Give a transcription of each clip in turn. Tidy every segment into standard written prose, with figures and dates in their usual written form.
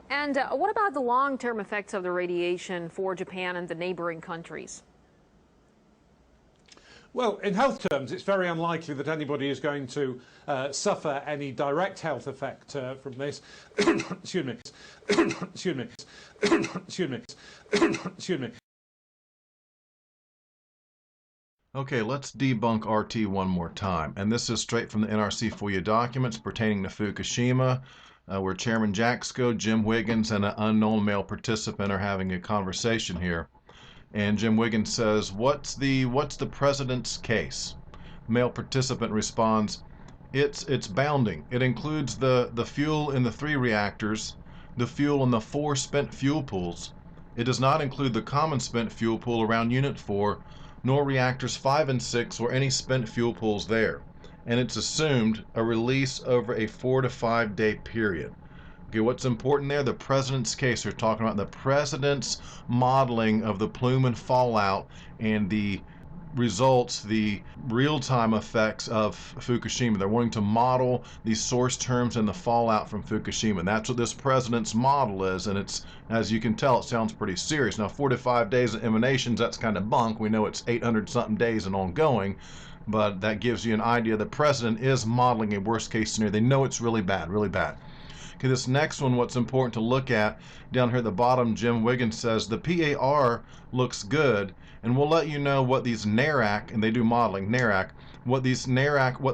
And what about the long-term effects of the radiation for Japan and the neighboring countries? Well, in health terms, it's very unlikely that anybody is going to suffer any direct health effect from this. Excuse me. Excuse me. Excuse me. Excuse me. Okay, let's debunk RT one more time. And this is straight from the NRC FOIA documents pertaining to Fukushima, where Chairman Jaxco, Jim Wiggins, and an unknown male participant are having a conversation here. And Jim Wiggins says, what's the president's case? Male participant responds, it's bounding. It includes the fuel in the 3 reactors, the fuel in the 4 spent fuel pools. It does not include the common spent fuel pool around Unit 4, nor reactors 5 and 6 or any spent fuel pools there. And it's assumed a release over a 4 to 5 day period. Okay, what's important there? The president's case. They're talking about the president's modeling of the plume and fallout and the results, the real-time effects of Fukushima. They're wanting to model these source terms and the fallout from Fukushima. And that's what this president's model is, and it's, as you can tell, it sounds pretty serious. Now, 4 to 5 days of emanations, that's kind of bunk. We know it's 800-something days and ongoing, but that gives you an idea. The president is modeling a worst-case scenario. They know it's really bad, really bad. Okay, this next one, what's important to look at, down here at the bottom, Jim Wiggins says, the PAR looks good, and we'll let you know what these NARAC, and they do modeling, NARAC, what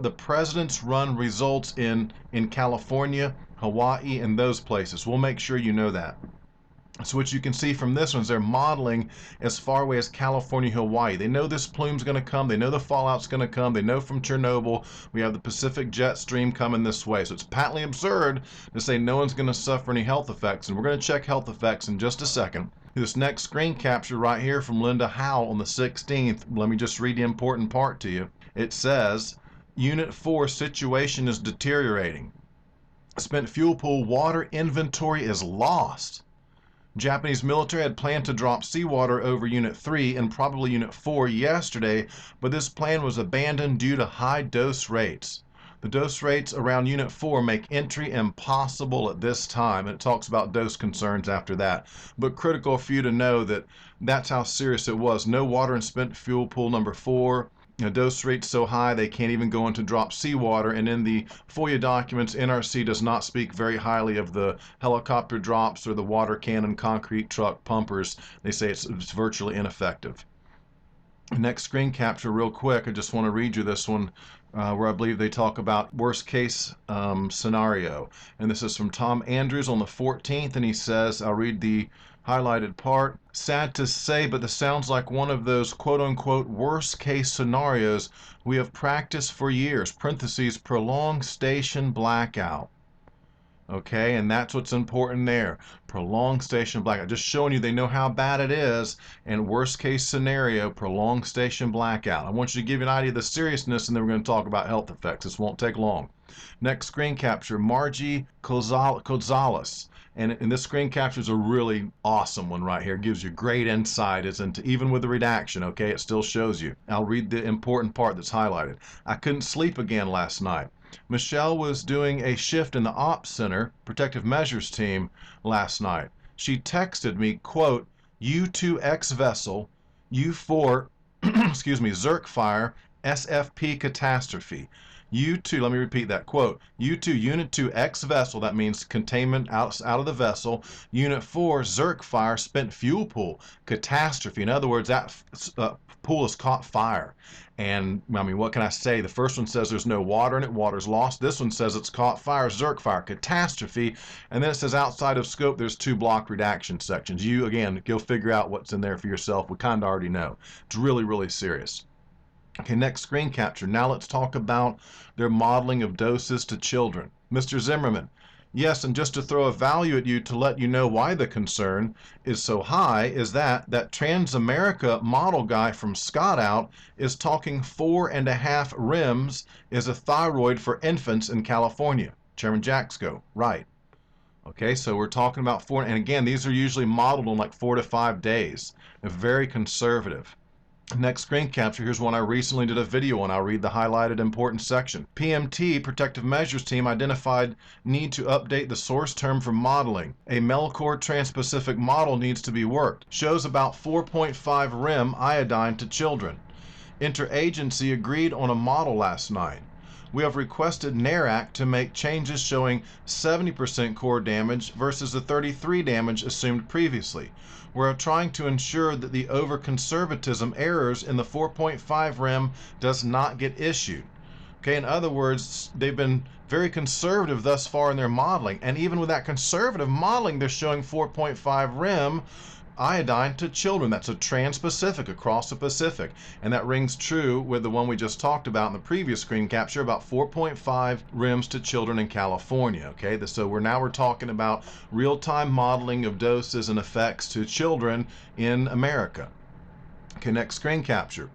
the president's run results in California, Hawaii, and those places. We'll make sure you know that. So what you can see from this one is they're modeling as far away as California, Hawaii. They know this plume's going to come. They know the fallout's going to come. They know from Chernobyl we have the Pacific jet stream coming this way. So it's patently absurd to say no one's going to suffer any health effects. And we're going to check health effects in just a second. This next screen capture right here from Linda Howell on the 16th. Let me just read the important part to you. It says, Unit 4 situation is deteriorating. Spent fuel pool water inventory is lost. Japanese military had planned to drop seawater over Unit 3 and probably Unit 4 yesterday, but this plan was abandoned due to high dose rates. The dose rates around Unit 4 make entry impossible at this time, and it talks about dose concerns after that. But critical for you to know that that's how serious it was. No water in spent fuel pool number 4. Dose rates so high they can't even go into drop seawater, and in the FOIA documents, NRC does not speak very highly of the helicopter drops or the water cannon concrete truck pumpers. They say it's virtually ineffective. Next screen capture real quick. I just want to read you this one where I believe they talk about worst case scenario. And this is from Tom Andrews on the 14th, and he says, I'll read the highlighted part. Sad to say, but this sounds like one of those quote-unquote worst-case scenarios we have practiced for years, parentheses, prolonged station blackout. Okay, and that's what's important there. Prolonged station blackout. Just showing you they know how bad it is, and worst-case scenario, prolonged station blackout. I want you to give you an idea of the seriousness, and then we're going to talk about health effects. This won't take long. Next screen capture, Margie Gonzalez. And this screen capture is a really awesome one right here. It gives you great insight as into, even with the redaction, okay, it still shows you. I'll read the important part that's highlighted. I couldn't sleep again last night. Michelle was doing a shift in the ops center, protective measures team, last night. She texted me, quote, U2X vessel, U4, excuse me, Zerk fire, SFP catastrophe. U2, let me repeat that quote, U2 Unit 2 X vessel, that means containment out of the vessel. Unit 4 Zerk fire, spent fuel pool, catastrophe. In other words, that pool has caught fire. And I mean, what can I say? The first one says there's no water in it, water's lost. This one says it's caught fire, Zerk fire, catastrophe. And then it says outside of scope, there's 2 block redaction sections. You, again, go figure out what's in there for yourself. We kind of already know. It's really, really serious. Okay, next screen capture. Now let's talk about their modeling of doses to children. Mr. Zimmerman, yes, and just to throw a value at you to let you know why the concern is so high is that Transamerica model guy from Scott out is talking 4.5 REMS is a thyroid for infants in California. Chairman Jaxco, right. Okay, so we're talking about 4, and again, these are usually modeled on like 4 to 5 days. They're very conservative. Next screen capture, here's one I recently did a video on. I'll read the highlighted important section. PMT, Protective Measures Team, identified need to update the source term for modeling. A Melcor Trans-Pacific model needs to be worked. Shows about 4.5 rem iodine to children. Interagency agreed on a model last night. We have requested NARAC to make changes showing 70% core damage versus the 33 damage assumed previously. We're trying to ensure that the over-conservatism errors in the 4.5 rem does not get issued. Okay, in other words, they've been very conservative thus far in their modeling, and even with that conservative modeling, they're showing 4.5 rem iodine to children. That's a trans-Pacific, across the Pacific, and that rings true with the one we just talked about in the previous screen capture, about 4.5 rems to children in California. Okay, so we're talking about real-time modeling of doses and effects to children in America. Okay, next screen capture.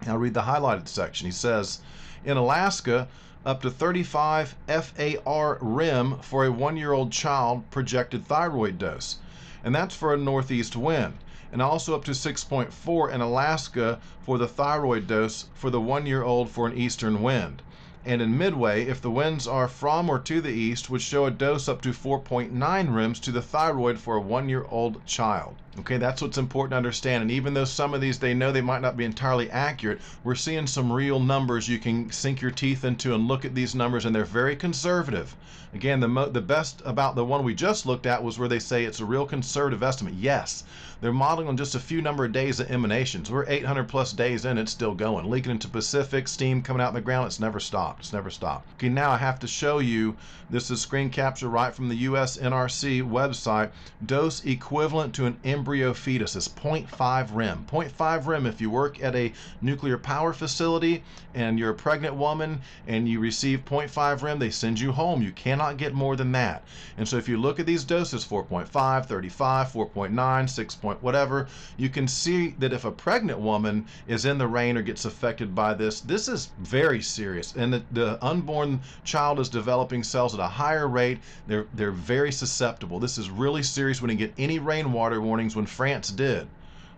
I'll read the highlighted section. He says, in Alaska, up to 35 FAR rem for a 1-year-old child projected thyroid dose. And that's for a northeast wind, and also up to 6.4 in Alaska for the thyroid dose for the 1-year-old for an eastern wind. And in Midway, if the winds are from or to the east, would show a dose up to 4.9 rems to the thyroid for a 1-year-old child. Okay, that's what's important to understand. And even though some of these, they know they might not be entirely accurate, we're seeing some real numbers you can sink your teeth into and look at these numbers, and they're very conservative. Again, the best about the one we just looked at was where they say it's a real conservative estimate. Yes, they're modeling on just a few number of days of emanations. We're 800 plus days in, it's still going. Leaking into Pacific, steam coming out in the ground, it's never stopped. It's never stopped. Okay, now I have to show you, this is screen capture right from the US NRC website. Dose equivalent to an embryo fetus is 0.5 rem. 0.5 rem, if you work at a nuclear power facility and you're a pregnant woman and you receive 0.5 rem, they send you home. You cannot get more than that. And so if you look at these doses, 4.5, 35, 4.9, 6 point whatever, you can see that if a pregnant woman is in the rain or gets affected by this, this is very serious. And the unborn child is developing cells at a higher rate. They're very susceptible. This is really serious when you get any rainwater warnings, when France did.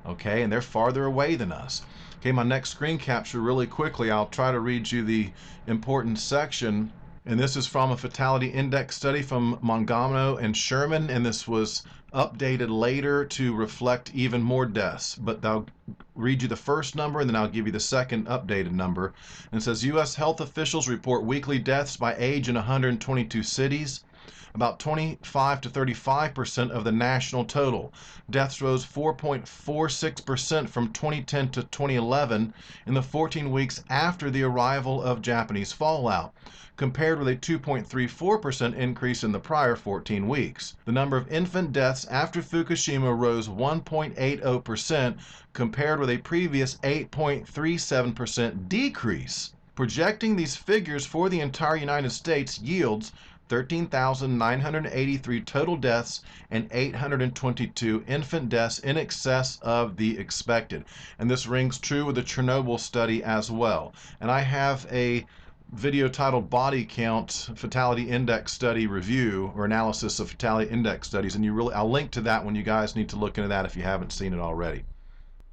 Okay, and they're farther away than us. Okay, my next screen capture, really quickly, I'll try to read you the important section. And this is from a fatality index study from Mangano and Sherman, and this was updated later to reflect even more deaths. But I'll read you the first number and then I'll give you the second updated number. And it says U.S. health officials report weekly deaths by age in 122 cities. About 25 to 35% of the national total. Deaths rose 4.46% from 2010 to 2011 in the 14 weeks after the arrival of Japanese fallout, compared with a 2.34% increase in the prior 14 weeks. The number of infant deaths after Fukushima rose 1.80%, compared with a previous 8.37% decrease. Projecting these figures for the entire United States yields 13,983 total deaths and 822 infant deaths, in excess of the expected. And this rings true with the Chernobyl study as well. And I have a video titled Body Count Fatality Index Study Review, or Analysis of Fatality Index Studies, and I'll link to that when you guys need to look into that if you haven't seen it already.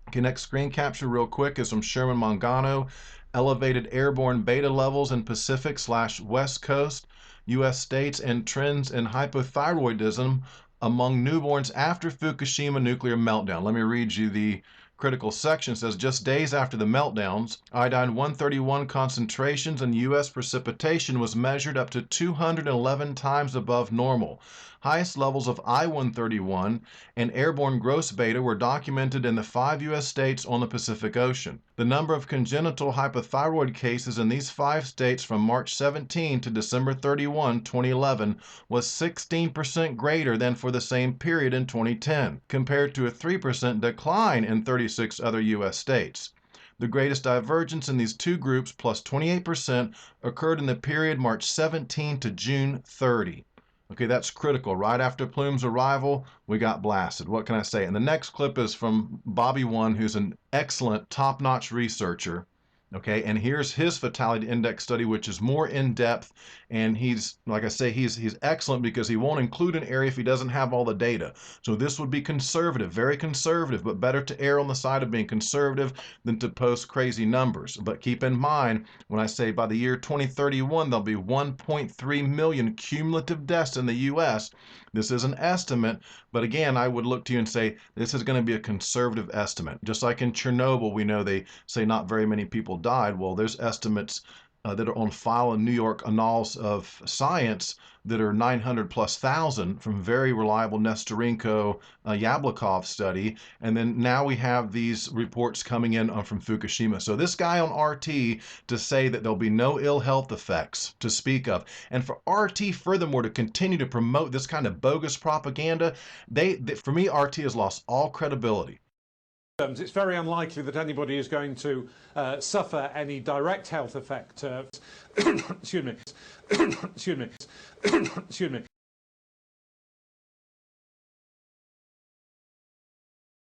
Okay, next screen capture real quick is from Sherman Mangano. Elevated airborne beta levels in Pacific/West Coast U.S. states and trends in hypothyroidism among newborns after Fukushima nuclear meltdown. Let me read you the critical section. It says, just days after the meltdowns, iodine 131 concentrations in U.S. precipitation was measured up to 211 times above normal. Highest levels of I-131 and airborne gross beta were documented in the 5 U.S. states on the Pacific Ocean. The number of congenital hypothyroid cases in these 5 states from March 17 to December 31, 2011 was 16% greater than for the same period in 2010, compared to a 3% decline in 36 other U.S. states. The greatest divergence in these two groups, plus 28%, occurred in the period March 17 to June 30. Okay, that's critical. Right after Plume's arrival, we got blasted. What can I say? And the next clip is from Bobby One, who's an excellent, top-notch researcher. Okay, and here's his fatality index study, which is more in depth, and he's, like I say, he's excellent because he won't include an area if he doesn't have all the data. So this would be conservative, very conservative, but better to err on the side of being conservative than to post crazy numbers. But keep in mind, when I say by the year 2031, there'll be 1.3 million cumulative deaths in the U.S. This is an estimate, but again, I would look to you and say this is going to be a conservative estimate. Just like in Chernobyl, we know they say not very many people died. Well, there's estimates that are on file in New York Annals of Science that are 900 plus thousand from very reliable Nestorenko Yablokov study. And then now we have these reports coming in from Fukushima. So this guy on RT to say that there'll be no ill health effects to speak of. And for RT, furthermore, to continue to promote this kind of bogus propaganda, for me, RT has lost all credibility. It's very unlikely that anybody is going to suffer any direct health effect. Excuse me. Excuse me.